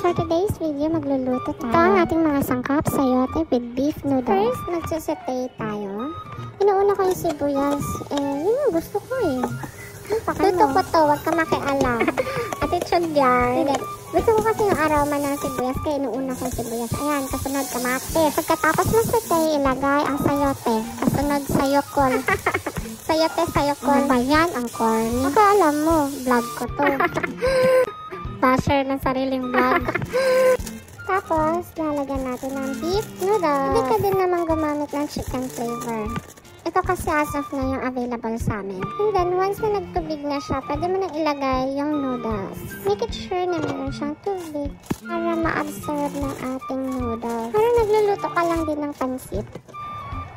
For today's video, magluluto tayo. Ito ang ating mga sangkap, sayote with beef noodles. First, magsasatay tayo. Inuuna ko yung sibuyas. Yun yung gusto ko eh. Luto ko to, wag ka makialam. Attitude yan. Gusto ko kasi yung aroma ng sibuyas, kaya inuuna ko yung sibuyas. Ayan, kasunod kamatis. Pagkatapos masatay, ilagay ang sayote. Kasunod sayokol. Sayote, sayokol. Ano ba yan? Ang corny. Baka alam mo, vlog ko to. Basher ng sariling vlog. Tapos, lalagyan natin ng beef noodles. Hindi ka din naman gumamit ng chicken flavor. Ito kasi as of na yung available sa amin. And then, once na nagtubig na siya, pwede mo nang ilagay yung noodles. Make it sure na meron siyang tubig para ma-absorb ng ating noodles. Parang nagluluto ka lang din ng pansit.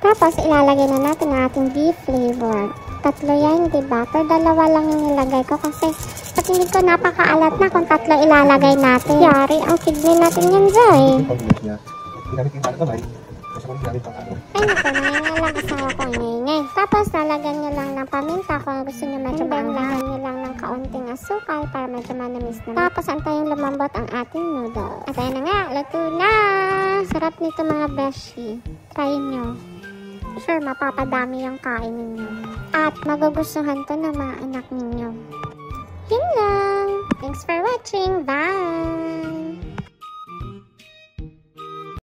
Tapos, ilalagay na natin ang ating beef flavor. Tatlo yan, diba? Pero dalawa lang yung nilagay ko kasi sa tingin ko napakaalat na kung tatlo ilalagay natin. Yari, ang kidney natin yan, Joy. Ay, naku, nangingalang asawa ko ingay. Tapos, lalagyan nyo lang ng paminta kung gusto nyo medyo maanghang nyo lang ng kaunting asukal para medyo manamis na. Tapos, antayin lumambot ang ating noodles. At ayan na nga, luto na! Sarap nito mga beshi. Try nyo. Sure, mapapadami yung kain ninyo. At magugustuhan to ng mga anak ninyo. Yun lang! Thanks for watching! Bye!